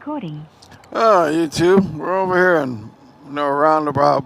Recording. YouTube, we're over here in, around about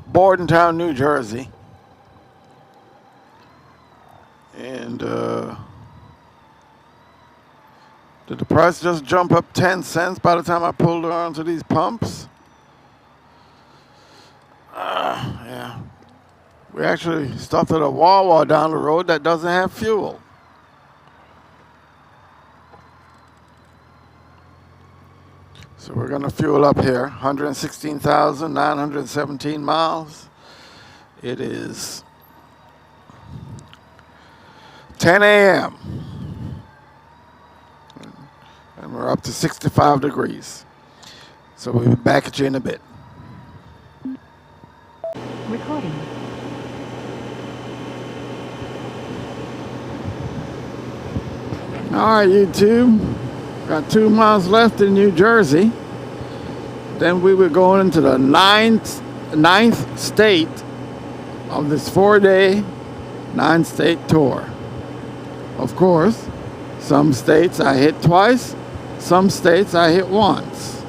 Bordentown, New Jersey. And did the price just jump up 10 cents by the time I pulled onto these pumps? Yeah. We actually stopped at a Wawa down the road that doesn't have fuel. So we're going to fuel up here, 116,917 miles. It is 10 a.m. and we're up to 65 degrees. So we'll be back at you in a bit. Recording. All right, YouTube. Got 2 miles left in New Jersey. Then we were going into the ninth state of this 4-day, 9-state tour. Of course, some states I hit twice, some states I hit once.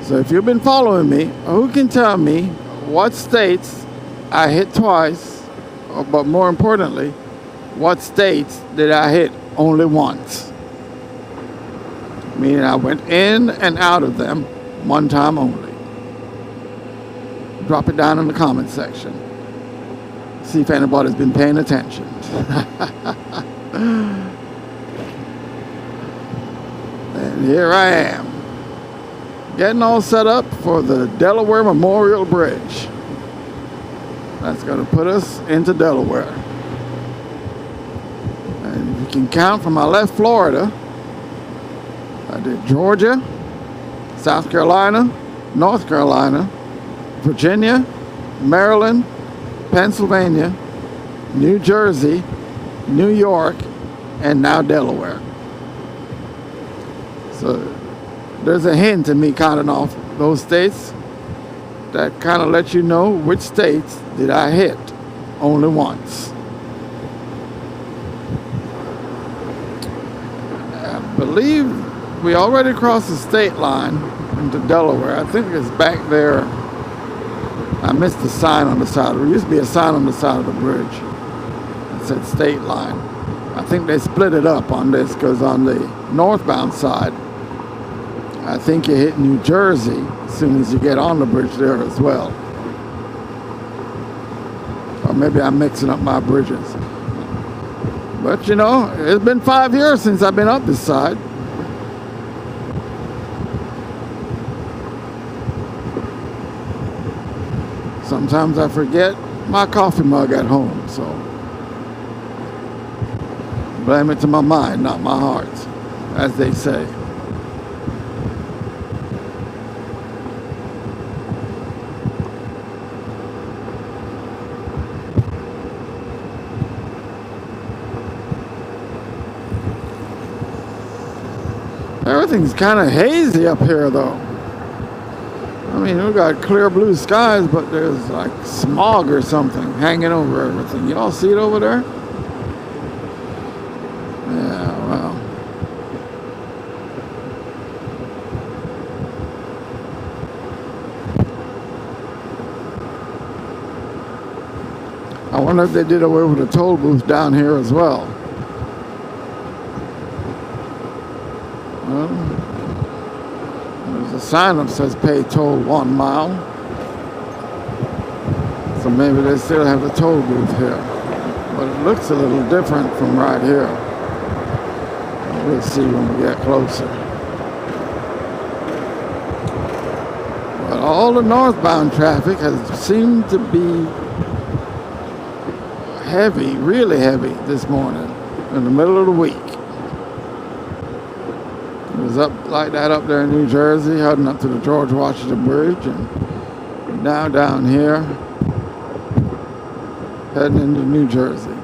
So if you've been following me, who can tell me what states I hit twice, but more importantly, what states did I hit only once? Meaning I went in and out of them one time only. Drop it down in the comment section. See if anybody's been paying attention. And here I am, getting all set up for the Delaware Memorial Bridge. That's going to put us into Delaware. And if you can count from I left Florida, I did Georgia, South Carolina, North Carolina, Virginia, Maryland, Pennsylvania, New Jersey, New York, and now Delaware. So there's a hint in me counting off those states that kind of let you know which states did I hit only once. I believe we already crossed the state line into Delaware. I think it's back there. I missed the sign on the side. There used to be a sign on the side of the bridge that said state line. I think they split it up on this because on the northbound side, I think you hit New Jersey as soon as you get on the bridge there as well. Or maybe I'm mixing up my bridges. But you know, it's been 5 years since I've been up this side. Sometimes I forget my coffee mug at home, so blame it to my mind, not my heart, as they say. Everything's kind of hazy up here, though. I mean, we got clear blue skies, but there's like smog or something hanging over everything. Y'all see it over there? Yeah, well. I wonder if they did away with the toll booth down here as well. Well, there's a sign that says pay toll 1 mile. So maybe they still have the toll booth here. But it looks a little different from right here. We'll see when we get closer. But all the northbound traffic has seemed to be heavy, really heavy this morning in the middle of the week. It was up like that up there in New Jersey, heading up to the George Washington Bridge, and now down here, heading into New Jersey.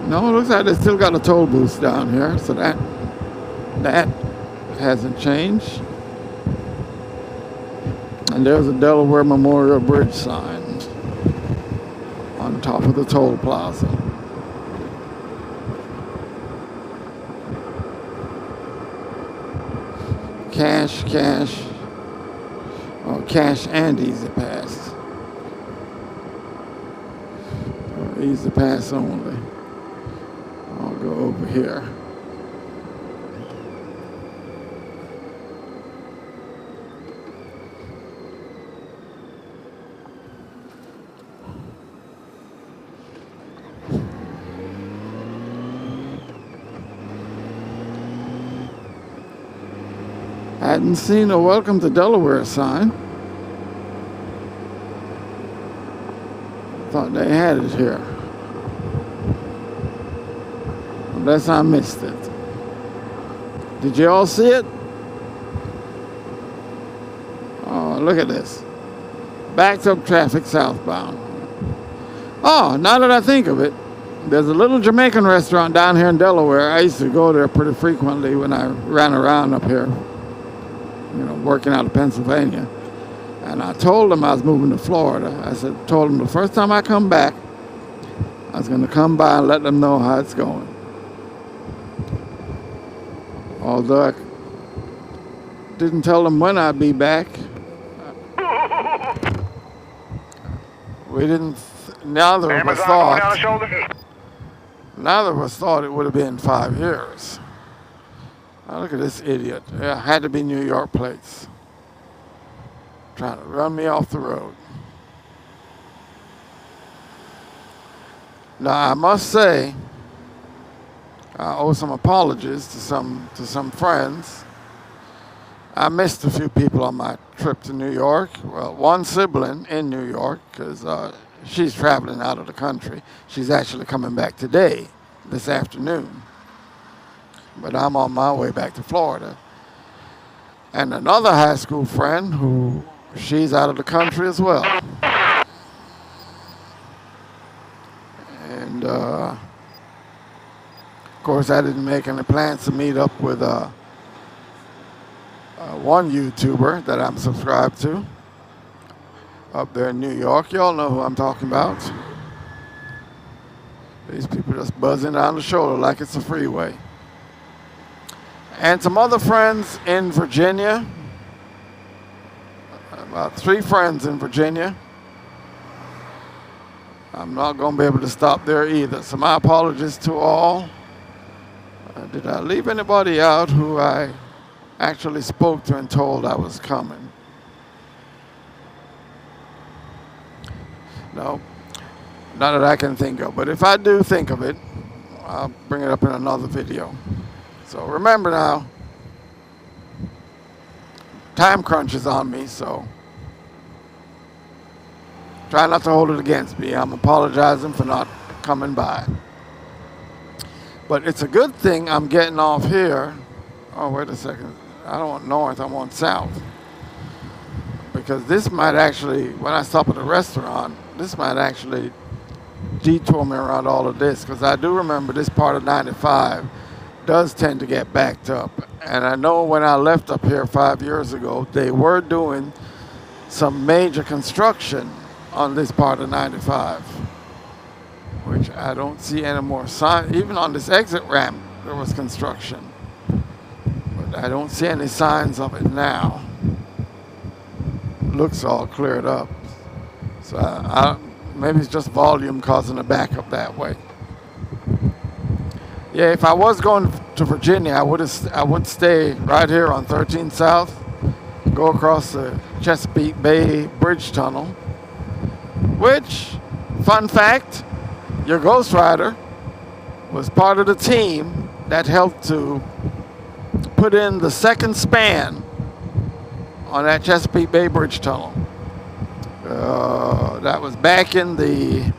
No, it looks like they still got a toll booth down here, so that hasn't changed. And there's a Delaware Memorial Bridge sign on top of the toll plaza. Cash. Oh, cash and easy pass. Or easy pass only. I'll go over here. I hadn't seen a welcome to Delaware sign. Thought they had it here. Unless I missed it. Did you all see it? Oh, look at this. Backed up traffic southbound. Oh, now that I think of it, there's a little Jamaican restaurant down here in Delaware. I used to go there pretty frequently when I ran around up here, working out of Pennsylvania. And I told them I was moving to Florida. Told them the first time I come back, I was going to come by and let them know how it's going. Although I didn't tell them when I'd be back. We didn't, neither of us thought it would have been 5 years. Now look at this idiot. It had to be New York plates. Trying to run me off the road. Now I must say, I owe some apologies to some friends. I missed a few people on my trip to New York. Well, one sibling in New York, because she's traveling out of the country. She's actually coming back today, this afternoon. But I'm on my way back to Florida. And another high school friend who she's out of the country as well. And of course I didn't make any plans to meet up with one YouTuber that I'm subscribed to up there in New York. Y'all know who I'm talking about. These people just buzzing down the shoulder like it's a freeway. And some other friends in Virginia. About 3 friends in Virginia. I'm not going to be able to stop there either. So my apologies to all. Did I leave anybody out who I actually spoke to and told I was coming? No, not that I can think of. But if I do think of it, I'll bring it up in another video. So remember now, time crunch is on me, so try not to hold it against me. I'm apologizing for not coming by. But it's a good thing I'm getting off here. Oh, wait a second. I don't want north, I want south. Because this might actually, when I stop at a restaurant, this might actually detour me around all of this. Because I do remember this part of 95 does tend to get backed up. And I know when I left up here 5 years ago, they were doing some major construction on this part of 95, which I don't see any more signs. Even on this exit ramp, there was construction. But I don't see any signs of it now. Looks all cleared up. So maybe it's just volume causing a backup that way. Yeah, if I was going to Virginia, I would stay right here on 13 South, go across the Chesapeake Bay Bridge Tunnel, which, fun fact, your Ghost Rider was part of the team that helped to put in the second span on that Chesapeake Bay Bridge Tunnel. That was back in the...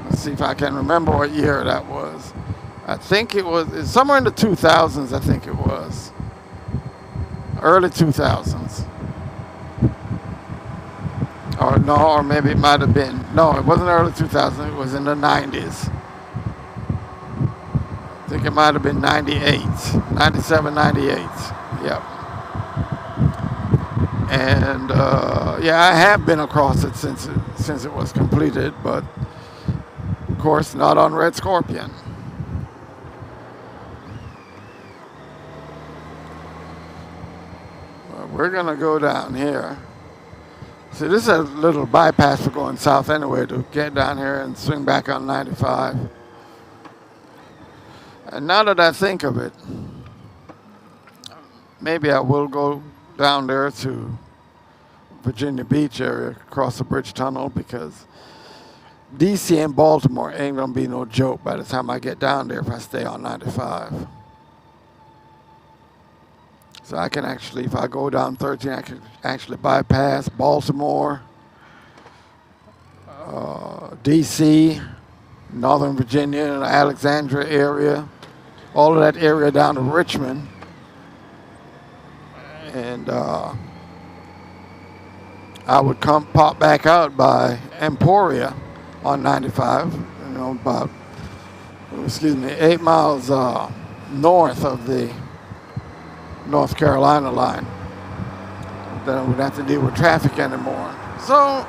Let's see if I can remember what year that was. I think it was somewhere in the 2000s, I think it was. Early 2000s. Or no, or maybe it might have been. No, it wasn't early 2000s, it was in the 90s. I think it might have been 98, 97, 98. Yep. And yeah, I have been across it since it was completed, but of course not on Red Scorpion. We're gonna go down here. See, this is a little bypass for going south anyway to get down here and swing back on 95. And now that I think of it, maybe I will go down there to Virginia Beach area, across the bridge tunnel, because DC and Baltimore ain't gonna be no joke by the time I get down there if I stay on 95. So I can actually, if I go down 13, I can actually bypass Baltimore, DC, Northern Virginia, and Alexandria area, all of that area down to Richmond. And I would pop back out by Emporia on 95, about, 8 miles north of the North Carolina line. Then I wouldn't have to deal with traffic anymore. So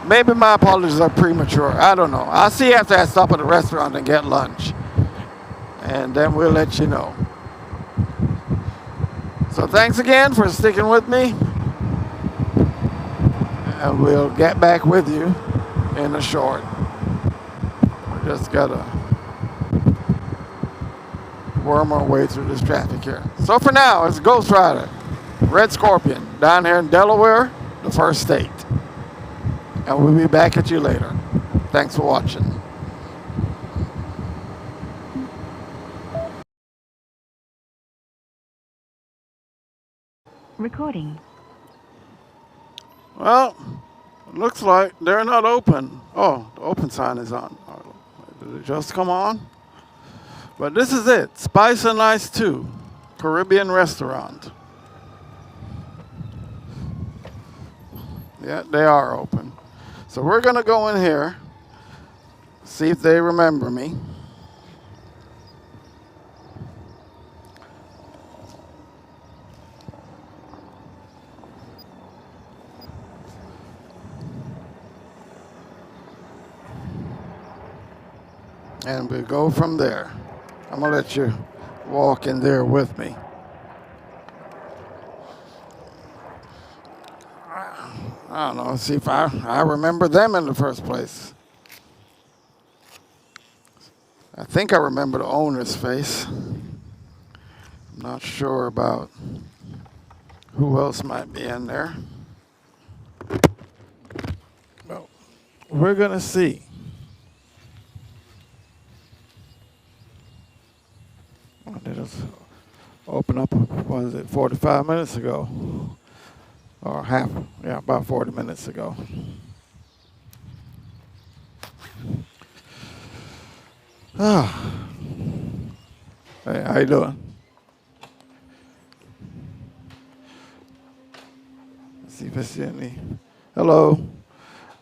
maybe my apologies are premature. I don't know. I'll see you after I stop at the restaurant and get lunch. And then we'll let you know. So thanks again for sticking with me. And we'll get back with you in a short. We just gotta worm our way through this traffic here. So for now, it's Ghost Rider, Red Scorpion, down here in Delaware, the first state. And we'll be back at you later. Thanks for watching. Recording. Well, it looks like they're not open. Oh, the open sign is on. Did it just come on? But this is it, Spice and Ice 2, Caribbean restaurant. Yeah, they are open. So we're gonna go in here, see if they remember me. And we'll go from there. I'm gonna let you walk in there with me. I don't know, see if I remember them in the first place. I think I remember the owner's face. I'm not sure about who else might be in there. Well, we're gonna see. Did it open up, was it 45 minutes ago? Or about 40 minutes ago. Ah. Hey, how you doing? Let's see if I see any. Hello.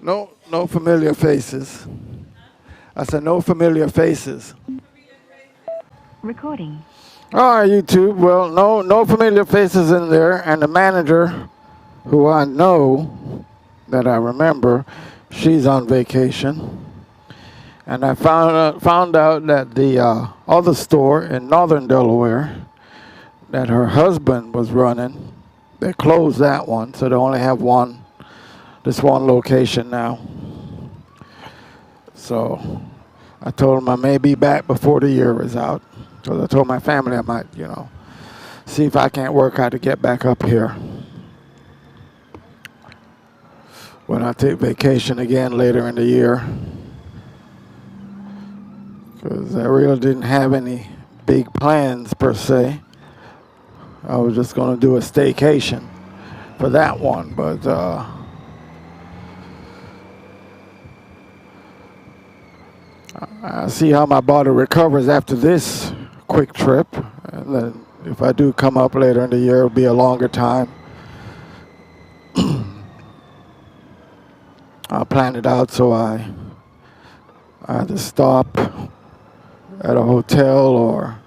No familiar faces. I said no familiar faces. Recording. All right, YouTube. Well, no familiar faces in there, and the manager, who I know, that I remember, she's on vacation. And I found out that the other store in northern Delaware that her husband was running, they closed that one, so they only have this one location now. So I told him I may be back before the year is out. Because I told my family I might, see if I can't work out to get back up here when I take vacation again later in the year. Because I really didn't have any big plans per se. I was just going to do a staycation for that one. But I see how my body recovers after this quick trip, and then if I do come up later in the year, it'll be a longer time. I'll plan it out so I either stop at a hotel or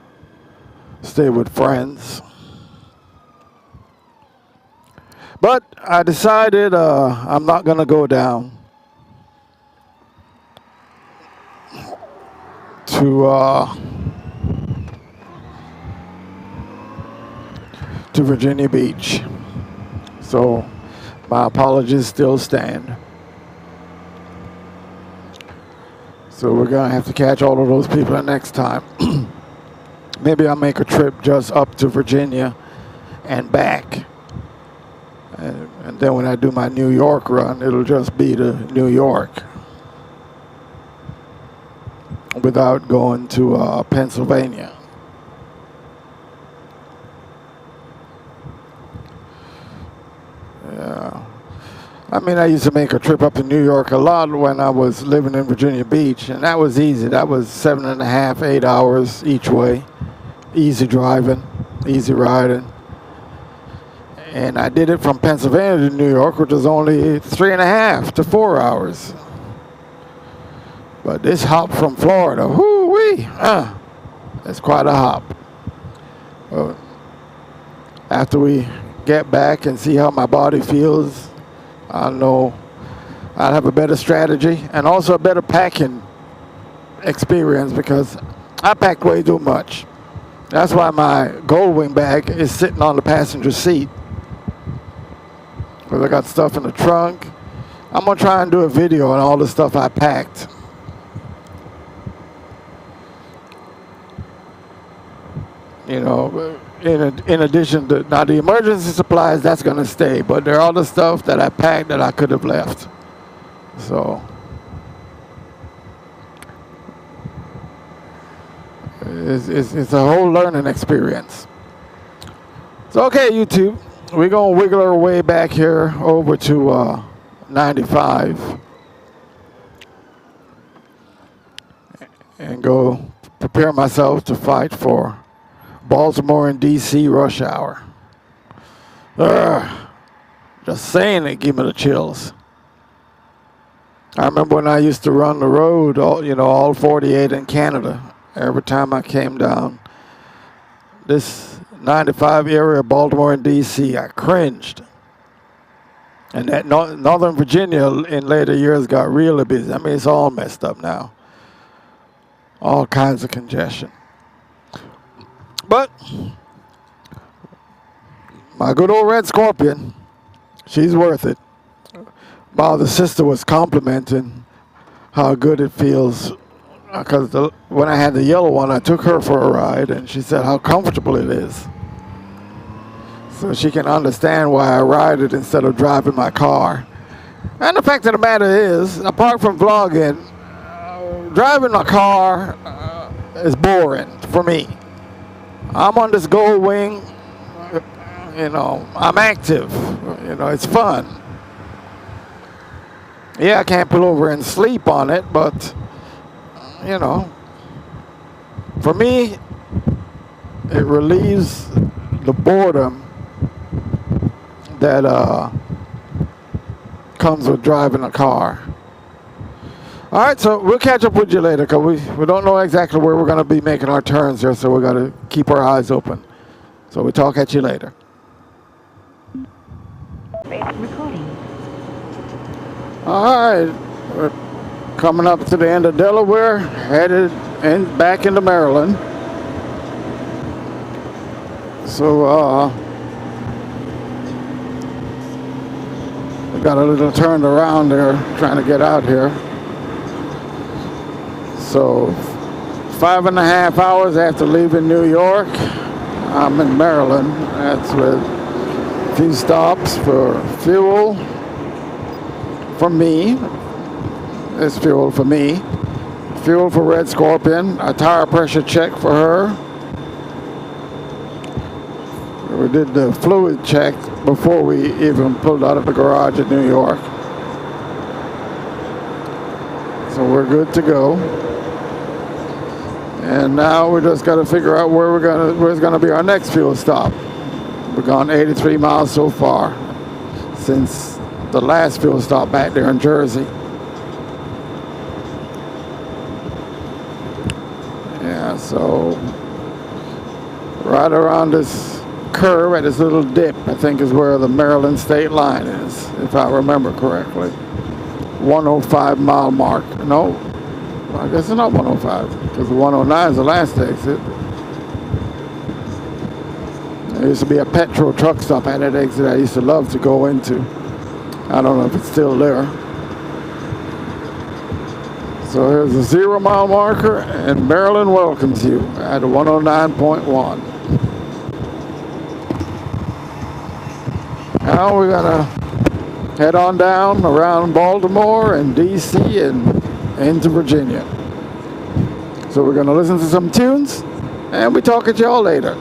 stay with friends. But I decided I'm not going to go down to to Virginia Beach. So my apologies still stand. So we're going to have to catch all of those people next time. Maybe I'll make a trip just up to Virginia and back. And then when I do my New York run, it'll just be to New York without going to Pennsylvania. Yeah. I mean, I used to make a trip up to New York a lot when I was living in Virginia Beach, and that was easy. That was 7.5, 8 hours each way. Easy driving, easy riding. And I did it from Pennsylvania to New York, which was only 3.5 to 4 hours. But this hop from Florida, whoo-wee, it's quite a hop. After we get back and see how my body feels, I'll know I'll have a better strategy and also a better packing experience because I packed way too much. That's why my Goldwing bag is sitting on the passenger seat. Because I got stuff in the trunk. I'm going to try and do a video on all the stuff I packed. You know, in addition to, now the emergency supplies, that's going to stay. But there are other stuff that I packed that I could have left. So, it's a whole learning experience. So, okay, YouTube. We're going to wiggle our way back here over to 95 and go prepare myself to fight for Baltimore and D.C. rush hour. Just saying it give me the chills. I remember when I used to run the road, all 48 in Canada. Every time I came down this 95 area, Baltimore and D.C., I cringed. And that Northern Virginia in later years got really busy. I mean, it's all messed up now. All kinds of congestion. But my good old Red Scorpion, she's worth it. While the sister was complimenting how good it feels, because when I had the yellow one, I took her for a ride, and she said how comfortable it is. So she can understand why I ride it instead of driving my car. And the fact of the matter is, apart from vlogging, driving a car is boring for me. I'm on this Gold Wing, I'm active, it's fun. Yeah, I can't pull over and sleep on it, but, for me, it relieves the boredom that comes with driving a car. All right, so we'll catch up with you later because we don't know exactly where we're going to be making our turns here, so we got to keep our eyes open. So we'll talk at you later. Recording. All right, we're coming up to the end of Delaware, headed back into Maryland. So we got a little turned around there trying to get out here. So 5.5 hours after leaving New York, I'm in Maryland. That's with a few stops for fuel for me. It's fuel for me. Fuel for Red Scorpion. A tire pressure check for her. We did the fluid check before we even pulled out of the garage in New York. So we're good to go. And now we just got to figure out where's gonna be our next fuel stop. We've gone 83 miles so far since the last fuel stop back there in Jersey. Yeah, so right around this curve at this little dip, I think is where the Maryland state line is, if I remember correctly. 105 mile mark. No, I guess it's not 105, because the 109 is the last exit. There used to be a petrol truck stop at that exit I used to love to go into. I don't know if it's still there. So here's a 0 mile marker, and Maryland welcomes you at 109.1. Now we're gonna head on down around Baltimore and DC and into Virginia. So we're gonna listen to some tunes, and we talk at y'all later.